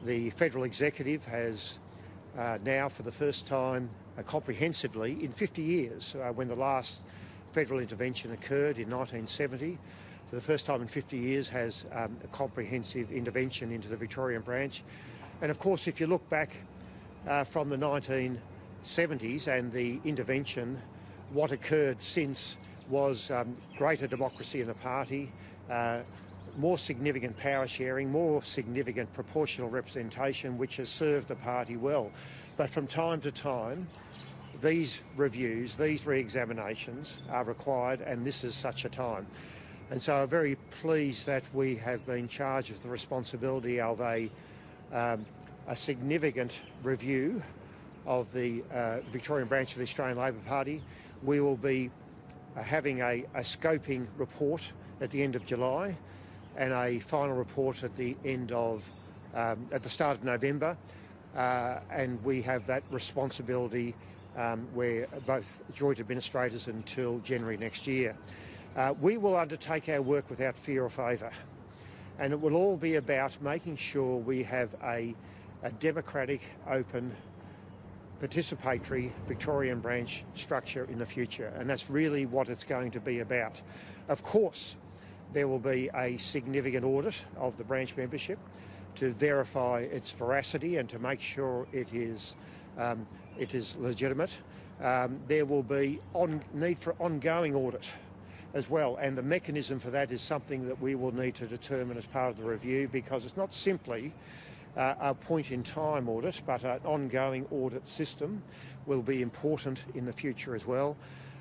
The federal executive has now, for the first time comprehensively in 50 years, when the last federal intervention occurred in 1970, for the first time in 50 years has a comprehensive intervention into the Victorian branch. And of course, if you look back from the 1970s and the intervention, what occurred since was greater democracy in the party, more significant power sharing, more significant proportional representation, which has served the party well. But from time to time, these reviews, these re-examinations are required, and this is such a time. And so I'm very pleased that we have been charged with the responsibility of a significant review of the Victorian branch of the Australian Labor Party. We will be having a scoping report at the end of July and a final report at the start of November, and we have that responsibility. We're both joint administrators until January next year. We will undertake our work without fear or favour, and it will all be about making sure we have a democratic, open, participatory Victorian branch structure in the future, and that's really what it's going to be about. Of course, there will be a significant audit of the branch membership to verify its veracity and to make sure it is legitimate. There will be need for ongoing audit as well, and the mechanism for that is something that we will need to determine as part of the review, because it's not simply a point-in-time audit, but an ongoing audit system will be important in the future as well.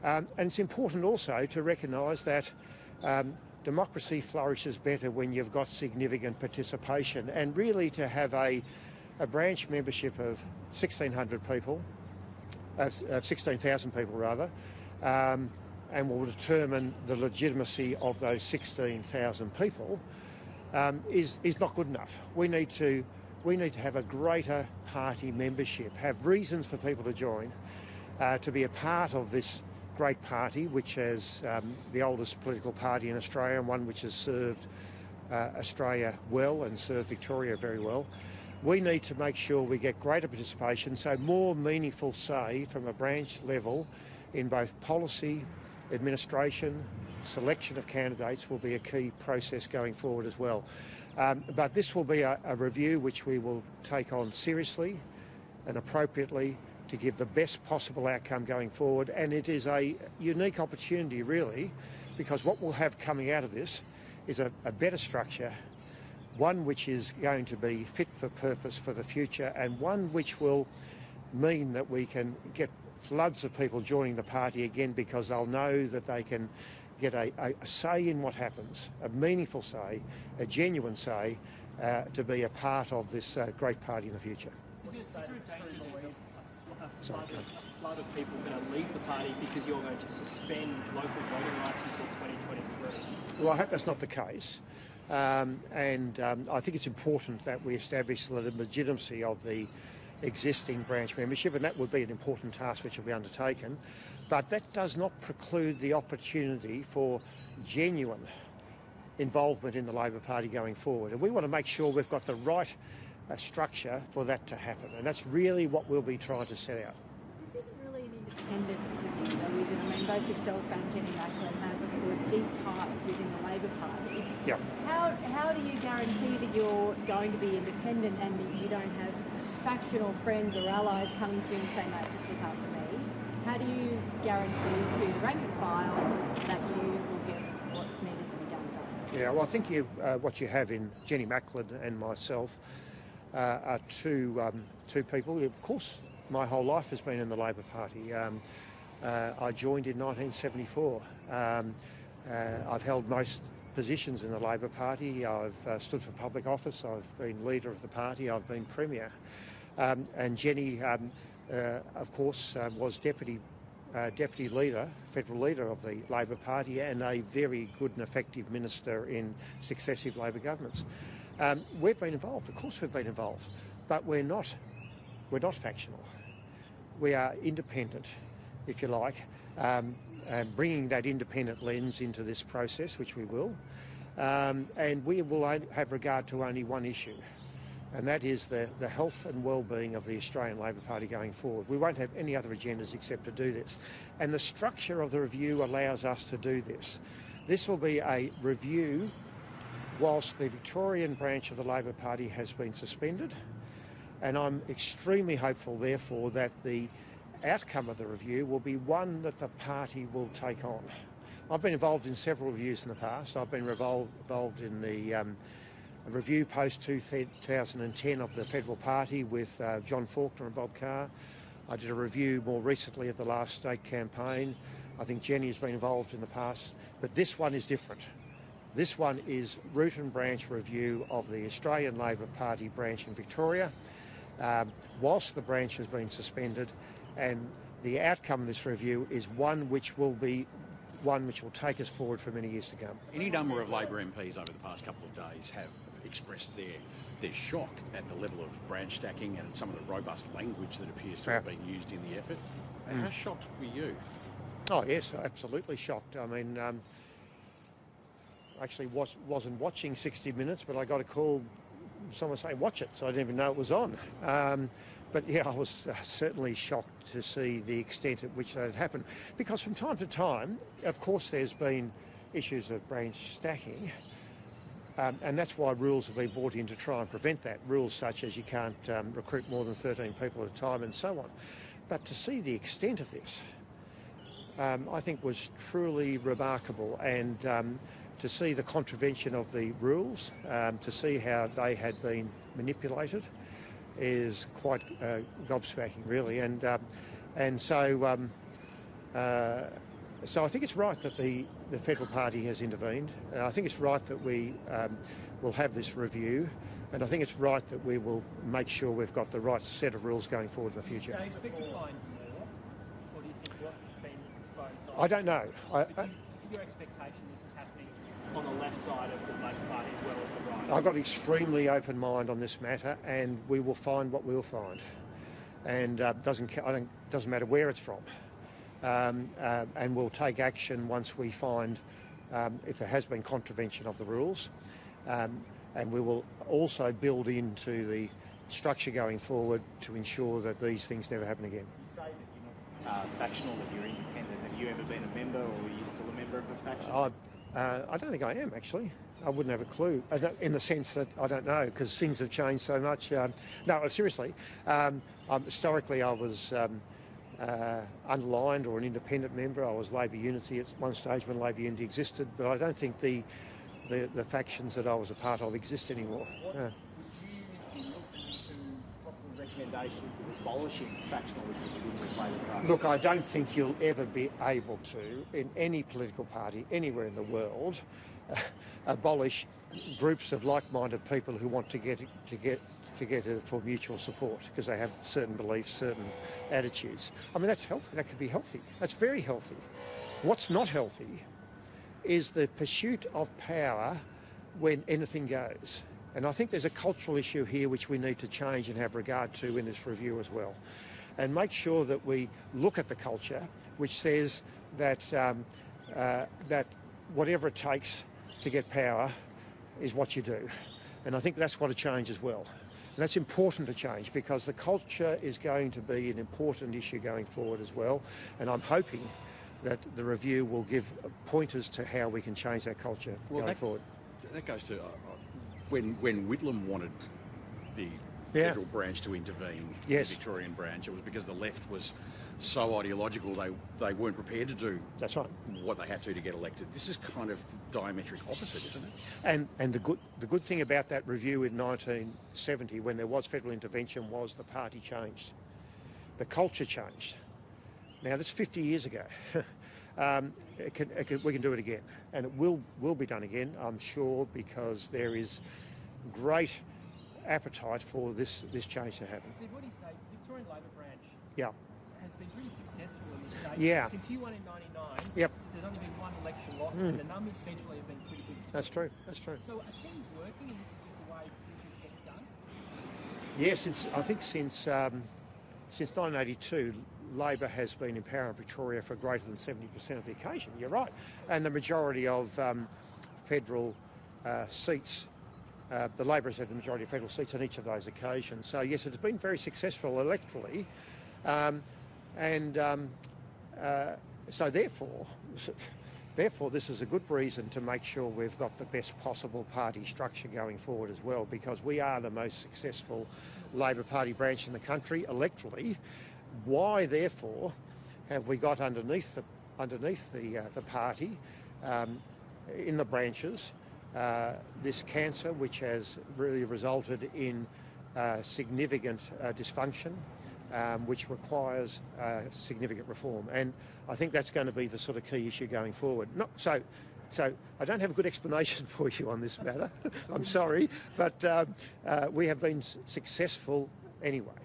And it's important also to recognise that democracy flourishes better when you've got significant participation, and really to have a branch membership of 1,600 people, 16,000 people rather, and will determine the legitimacy of those 16,000 people is not good enough. We need to have a greater party membership, have reasons for people to join, to be a part of this great party, which is the oldest political party in Australia and one which has served Australia well and served Victoria very well. We need to make sure we get greater participation, so more meaningful say from a branch level in both policy, administration, selection of candidates will be a key process going forward as well. But this will be a review which we will take on seriously and appropriately to give the best possible outcome going forward. And it is a unique opportunity, really, because what we'll have coming out of this is a better structure, one which is going to be fit for purpose for the future, and one which will mean that we can get floods of people joining the party again, because they'll know that they can get a say in what happens, a meaningful say, a genuine say, to be a part of this great party in the future. Is there a danger that a flood of people are going to leave the party because you're going to suspend local voting rights until 2023? Well, I hope that's not the case. I think it's important that we establish the legitimacy of the existing branch membership, and that would be an important task which will be undertaken. But that does not preclude the opportunity for genuine involvement in the Labor Party going forward. And we want to make sure we've got the right structure for that to happen. And that's really what we'll be trying to set out. This isn't really an independent review, though, is it? I mean, both yourself and Ms Macklin have, of course, deep ties within the Labor Party. Yep. How do you guarantee that you're going to be independent and that you don't have factional friends or allies coming to you and saying, mate, just look after me? How do you guarantee to the rank and file that you will get what's needed to be done? Yeah, well, I think what you have in Ms Macklin and myself are two people. Of course, my whole life has been in the Labor Party. I joined in 1974. I've held most positions in the Labor Party. I've stood for public office. I've been leader of the party. I've been premier. And Jenny, of course, was deputy leader, federal leader of the Labor Party, and a very good and effective minister in successive Labor governments. We've been involved. Of course, we've been involved, but we're not factional. We are independent, if you like, and bringing that independent lens into this process, which we will, and we will have regard to only one issue, and that is the health and well-being of the Australian Labor Party going forward. We won't have any other agendas except to do this. And the structure of the review allows us to do this. This will be a review whilst the Victorian branch of the Labor Party has been suspended, and I'm extremely hopeful, therefore, that the outcome of the review will be one that the party will take on. I've been involved in several reviews in the past. I've been involved in the review post-2010 of the Federal Party with John Faulkner and Bob Carr. I did a review more recently of the last state campaign. I think Jenny has been involved in the past, but this one is different. This one is root and branch review of the Australian Labor Party branch in Victoria, whilst the branch has been suspended, and the outcome of this review is one which will take us forward for many years to come. Any number of Labor MPs over the past couple of days have expressed their shock at the level of branch stacking and some of the robust language that appears to have been used in the effort. How shocked were you? Oh yes, absolutely shocked. I mean, actually wasn't watching 60 Minutes, but I got a call, someone saying watch it, so I didn't even know it was on. But yeah, I was certainly shocked to see the extent at which that had happened. Because from time to time, of course, there's been issues of branch stacking, and that's why rules have been brought in to try and prevent that. Rules such as you can't recruit more than 13 people at a time and so on. But to see the extent of this, I think was truly remarkable, and to see the contravention of the rules, to see how they had been manipulated, is quite gobsmacking, really. And so I think it's right that the Federal Party has intervened. I think it's right that we will have this review, and I think it's right that we will make sure we've got the right set of rules going forward in the future. So expect to find more, or do you think what's been exposed? I don't know. Is it your expectation this is happening on the left side of the Labor Party as well as the right? I've got an extremely open mind on this matter, and we will find what we'll find. And doesn't matter where it's from. And we'll take action once we find if there has been contravention of the rules. And we will also build into the structure going forward to ensure that these things never happen again. You say that you're not factional, that you're independent. Have you ever been a member, or are you still a member of the faction? I don't think I am, actually. I wouldn't have a clue, in the sense that I don't know, because things have changed so much. No, seriously. Historically, I was underlined or an independent member. I was Labor Unity at one stage when Labor Unity existed, but I don't think the factions that I was a part of exist anymore. Would you be looking into possible recommendations of abolishing factionalism within the Labor Party? Look, I don't think you'll ever be able to, in any political party anywhere in the world, abolish groups of like-minded people who want to get for mutual support because they have certain beliefs, certain attitudes. I mean, that's healthy. That could be healthy. That's very healthy. What's not healthy is the pursuit of power when anything goes. And I think there's a cultural issue here which we need to change and have regard to in this review as well. And make sure that we look at the culture which says that that whatever it takes to get power is what you do. And I think that's got to change as well. And that's important to change because the culture is going to be an important issue going forward as well. And I'm hoping that the review will give pointers to how we can change that culture going forward. That goes to when Whitlam wanted the federal branch to intervene, the Victorian branch, it was because the left was so ideological they weren't prepared to do what they had to get elected. This is kind of diametric opposite, isn't it? And the good thing about that review in 1970 when there was federal intervention was the party changed. The culture changed. Now, that's 50 years ago. We can do it again, and it will be done again, I'm sure, because there is great appetite for this change to happen. Steve, what do you say? Victorian Labor branch has been pretty successful in the state. Yeah. Since you won in 99, there's only been one election lost, and the numbers federally have been pretty good. That's true. That's true. So are things working, and this is just the way business gets done? Yes, I think since 1982, Labor has been in power in Victoria for greater than 70% of the occasion. You're right. And the majority of federal seats the Labor has had the majority of federal seats on each of those occasions. So yes, it's been very successful electorally, so therefore this is a good reason to make sure we've got the best possible party structure going forward as well, because we are the most successful Labor Party branch in the country electorally. Why therefore have we got underneath the party in the branches this cancer, which has really resulted in significant dysfunction, which requires significant reform. And I think that's going to be the sort of key issue going forward. So I don't have a good explanation for you on this matter. I'm sorry, but we have been successful anyway.